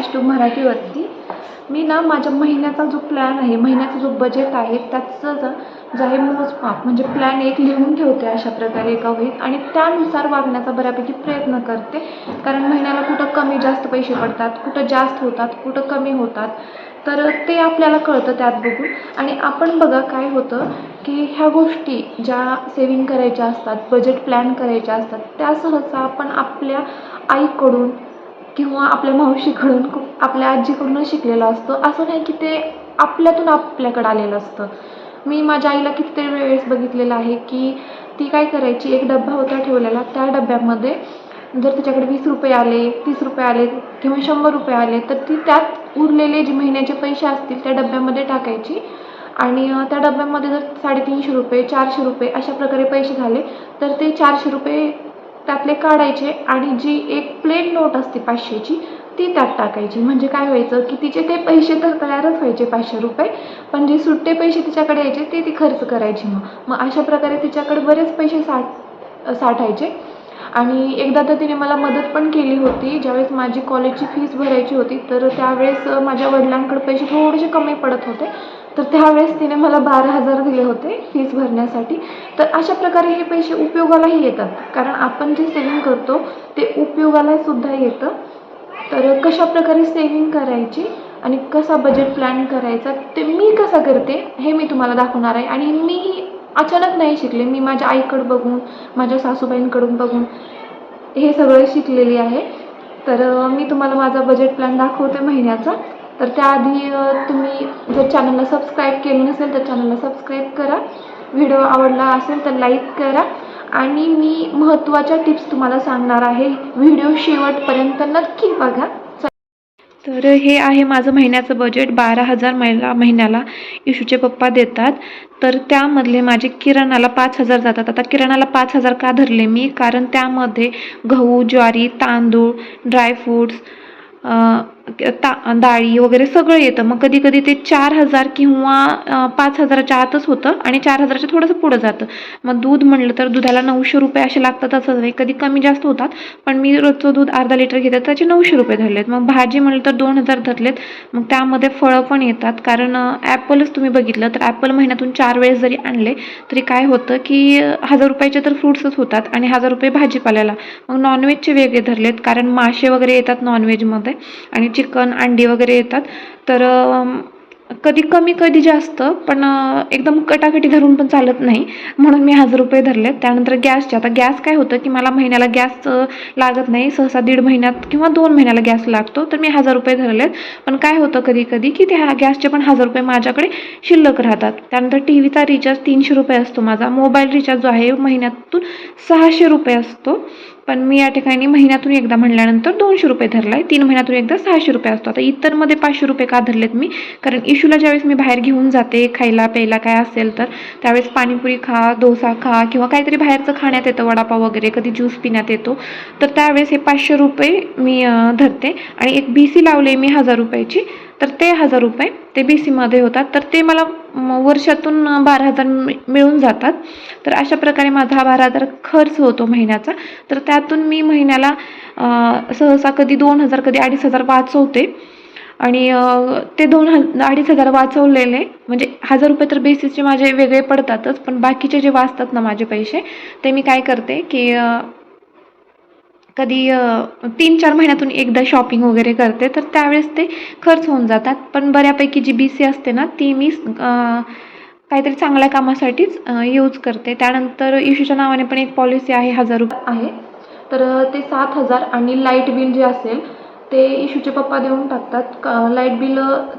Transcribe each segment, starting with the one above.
फ्लॅशट्यूब मराठीवरती. मी ना माझ्या महिन्याचा जो प्लॅन आहे, महिन्याचा जो बजेट आहे त्याचं जे आहे मोजमाप म्हणजे प्लॅन एक लिहून ठेवते अशा प्रकारे एका वहीत आणि त्यानुसार वागण्याचा बऱ्यापैकी प्रयत्न करते. कारण महिन्याला कुठं कमी जास्त पैसे पडतात, कुठं जास्त होतात, कुठं कमी होतात, तर ते आपल्याला कळतं त्यात बघून. आणि आपण बघा काय होतं की ह्या गोष्टी ज्या सेविंग करायच्या असतात, बजेट प्लॅन करायच्या असतात, त्या सहसा आपण आपल्या आईकडून किंवा आपल्या मावशीकडून, आपल्या आजीकडून शिकलेलं असतं. असं नाही की ते आपल्यातून आपल्याकडे आलेलं असतं. मी माझ्या आईला कितीतरी वेळेस बघितलेलं आहे की ती काय करायची, एक डब्बा होता ठेवलेला, त्या डब्यामध्ये जर तिच्याकडे 20 रुपये आले, 30 रुपये आले किंवा 100 रुपये आले तर ती त्यात उरलेले जे महिन्याचे पैसे असतील त्या डब्यामध्ये टाकायची. आणि त्या डब्यामध्ये जर 350 रुपये, 400 रुपये अशा प्रकारे पैसे झाले तर ते 400 रुपये त्यातले काढायचे आणि जी एक प्लेन नोट असते 500ची ती त्यात टाकायची. म्हणजे काय व्हायचं की तिचे ते पैसे तर तयारच व्हायचे 500 रुपये, पण जे सुट्टे पैसे तिच्याकडे यायचे ते ती खर्च करायची. मग अशा प्रकारे तिच्याकडे बरेच पैसे साठायचे. आणि एकदा तर तिने मला मदत पण केली होती. ज्यावेळेस माझी कॉलेजची फीस भरायची होती तर त्यावेळेस माझ्या वडिलांकडे पैसे थोडेसे कमी पडत होते, तर त्यावेळेस तिने मला 12,000 दिले होते फीस भरण्यासाठी. तर अशा प्रकारे हे पैसे उपयोगालाही येतात, कारण आपण जे सेविंग करतो ते उपयोगाला सुद्धा येतं. तर कशा प्रकारे सेविंग करायची आणि कसा बजेट प्लॅन करायचा ते मी कसा करते हे मी तुम्हाला दाखवणार आहे. आणि मी अचानक नाही शिकले, मी माझ्या आईकडं बघून, माझ्या सासूबाईंकडून बघून हे सगळं शिकलेली आहे. तर मी तुम्हाला माझा बजेट प्लॅन दाखवते महिन्याचा. तर त्याआधी तुम्ही जर चॅनलला सबस्क्राईब केलं नसेल तर चॅनलला सबस्क्राईब करा. व्हिडिओ आवडला असेल तर लाईक करा. आणि मी महत्त्वाच्या टिप्स तुम्हाला सांगणार आहे, व्हिडिओ शेवटपर्यंत नक्की बघा. तर हे आहे माझं महिन्याचं बजेट. 12,000 महिन्याला इशूचे पप्पा देतात. तर त्यामधले माझे किराणाला 5,000 जातात. आता किराणाला 5,000 का धरले मी, कारण त्यामध्ये गहू, ज्वारी, तांदूळ, ड्रायफ्रूट्स, डाळी वगैरे सगळं येतं. मग कधी कधी ते 4,000 किंवा 5,000च्या आतच होतं आणि 4,000च्या थोडंसं पुढं जातं. मग दूध म्हणलं तर दुधाला 900 रुपये असे लागतात. असं नाही, कधी कमी जास्त होतात, पण मी रोजचं दूध अर्धा लिटर घेते त्याचे 900 रुपये धरलेत. मग भाजी म्हणलं तर 2,000 धरलेत. मग त्यामध्ये फळं पण येतात, कारण ॲपलच तुम्ही बघितलं तर ॲपल महिन्यातून 4 वेळेस जरी आणले तरी काय होतं की 1,000 रुपयाचे तर फ्रूट्सच होतात आणि 1,000 रुपये भाजीपाल्याला. मग नॉनव्हेजचे वेगळे धरलेत, कारण मासे वगैरे येतात नॉनव्हेजमध्ये आणि चिकन, अंडी वगैरे येतात. तर कधी कमी कधी जास्त, पण एकदम कटाकटी धरून पण चालत नाही, म्हणून मी 1,000 रुपये धरलेत. त्यानंतर गॅसचे, आता गॅस काय होतं की मला महिन्याला गॅस लागत नाही, सहसा 1.5 महिन्यात किंवा 2 महिन्याला गॅस लागतो, तर मी 1,000 रुपये धरलेत. पण काय होतं कधी कधी की त्या गॅसचे पण 1,000 रुपये माझ्याकडे शिल्लक राहतात. त्यानंतर टीव्हीचा रिचार्ज 300 रुपये असतो माझा. मोबाईल रिचार्ज जो आहे महिन्यातून 600 रुपये असतो, पण मी या ठिकाणी महिन्यातून एकदा म्हणल्यानंतर 200 रुपये धरला आहे. 3 महिन्यातून एकदा 600 रुपये असतो. आता इतरमध्ये 500 रुपये का धरलेत मी, कारण इशूला ज्यावेळेस मी बाहेर घेऊन जाते खायला प्यायला काय असेल तर त्यावेळेस पाणीपुरी खा, डोसा खा किंवा काहीतरी बाहेरचं खाण्यात येतं, वडापाव वगैरे, कधी ज्यूस पिण्यात येतो, तर त्यावेळेस हे 500 रुपये मी धरते. आणि एक BC लावले मी 1,000 रुपयाची, तर ते 1,000 रुपये ते BCमध्ये होतात, तर ते मला वर्षातून 12,000 मिळून जातात. तर अशा प्रकारे माझा 12,000 खर्च होतो महिन्याचा. तर त्यातून मी महिन्याला सहसा कधी 2,000 कधी 2,500 वाचवते. आणि ते 2,000-2,500 वाचवलेले म्हणजे 1,000 रुपये तर बेसिसचे माझे वेगळे पडतातच, पण बाकीचे जे वाचतात ना माझे पैसे, ते मी काय करते की कधी 3-4 महिन्यातून एकदा शॉपिंग वगैरे करते, तर त्यावेळेस ते खर्च होऊन जातात. पण बऱ्यापैकी जी BC असते ना ती मी काहीतरी चांगल्या कामासाठीच यूज करते. त्यानंतर इशूच्या नावाने पण एक पॉलिसी आहे, 1,000 रुपये आहे, तर ते 7,000. आणि लाईट बिल जे असेल ते इशूचे पप्पा देऊन टाकतात. लाईट बिल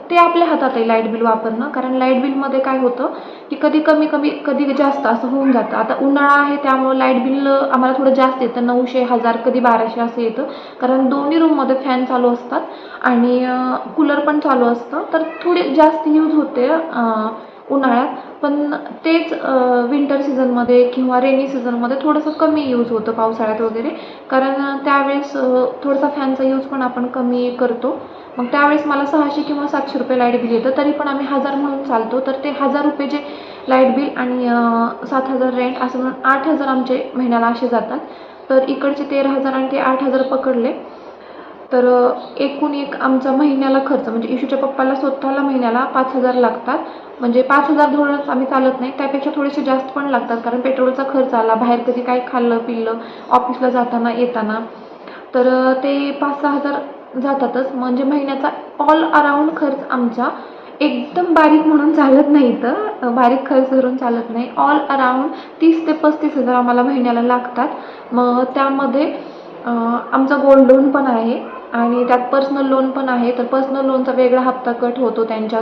ते आपल्या हातात आहे लाईट बिल वापरणं, कारण लाईट बिलमध्ये काय होतं की कधी कमी कमी कधी जास्त असं होऊन जातं. आता उन्हाळा आहे त्यामुळे लाईट बिल आम्हाला थोडं जास्त येतं, 900, 1,000, कधी 1,200 असं येतं, कारण दोन्ही रूममध्ये फॅन चालू असतात आणि कूलर पण चालू असतं, तर थोडी जास्त यूज होते उन्हाळ्यात. पण तेच विंटर सीझनमध्ये किंवा रेनी सीझनमध्ये थोडंसं कमी यूज होतं, पावसाळ्यात वगैरे, कारण त्यावेळेस थोडासा फॅनचा यूज पण आपण कमी करतो. मग त्यावेळेस मला 600 किंवा 700 रुपये लाईट बिल येतं, तरी पण आम्ही 1,000 म्हणून चालतो. तर ते 1,000 रुपये जे लाईट बिल आणि 7,000 रेंट असं म्हणून 8,000 आमचे महिन्याला असे जातात. तर इकडचे 13,000 आणि ते 8,000 पकडले तर एकूण एक आमचा महिन्याला खर्च म्हणजे इशूच्या पप्पाला स्वतःला महिन्याला 5,000 लागतात. म्हणजे 5,000 धरूनच आम्ही चालत नाही, त्यापेक्षा थोडेसे जास्त पण लागतात, कारण पेट्रोलचा खर्च आला, बाहेर कधी काय खाल्लं पिल्लं ऑफिसला जाताना येताना, तर ते 5-6,000 जातातच. म्हणजे महिन्याचा ऑल अराऊंड खर्च आमचा एकदम बारीक म्हणून चालत नाही, तर बारीक खर्च धरून चालत नाही, ऑल अराऊंड 30,000 ते 35,000 आम्हाला महिन्याला लागतात. मग त्यामध्ये आमचा गोल्ड लोन पण आहे आणि त्यात पर्सनल लोन पण आहे. तर पर्सनल लोनचा वेगळा हप्ता कट होतो त्यांच्या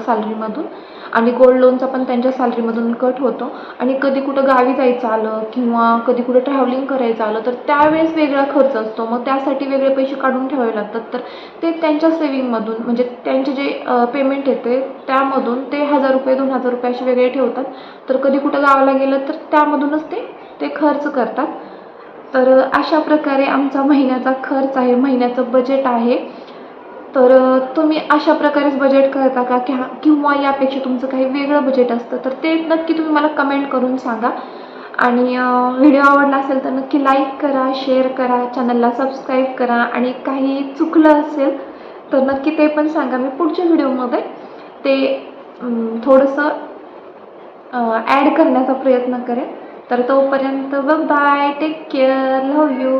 सॅलरीमधून आणि गोल्ड लोनचा पण त्यांच्या सॅलरीमधून कट होतो. आणि कधी कुठं गावी जायचं आलं किंवा कधी कुठं ट्रॅव्हलिंग करायचं आलं तर त्यावेळेस वेगळा खर्च असतो, मग त्यासाठी वेगळे पैसे काढून ठेवावे लागतात. तर ते त्यांच्या सेविंगमधून म्हणजे त्यांचे जे पेमेंट येते त्यामधून ते 1,000 रुपये 2,000 रुपये असे वेगळे ठेवतात. तर कधी कुठं गावाला गेलं तर त्यामधूनच ते खर्च करतात. तर अशा प्रकारे आमचा महिन्याचा खर्च आहे, महिन्याचं बजेट आहे. तर तुम्ही अशा प्रकारेच बजेट करता का किंवा यापेक्षा तुमचं काही वेगळं बजेट असतं, तर ते नक्की तुम्ही मला कमेंट करून सांगा. आणि व्हिडिओ आवडला असेल तर नक्की लाईक करा, शेअर करा, चॅनलला सबस्क्राईब करा आणि काही चुकलं असेल तर नक्की ते पण सांगा. मी पुढच्या व्हिडिओमध्ये ते थोडंसं ॲड करण्याचा प्रयत्न करेन. तर तोपर्यंत bye, take care, love you.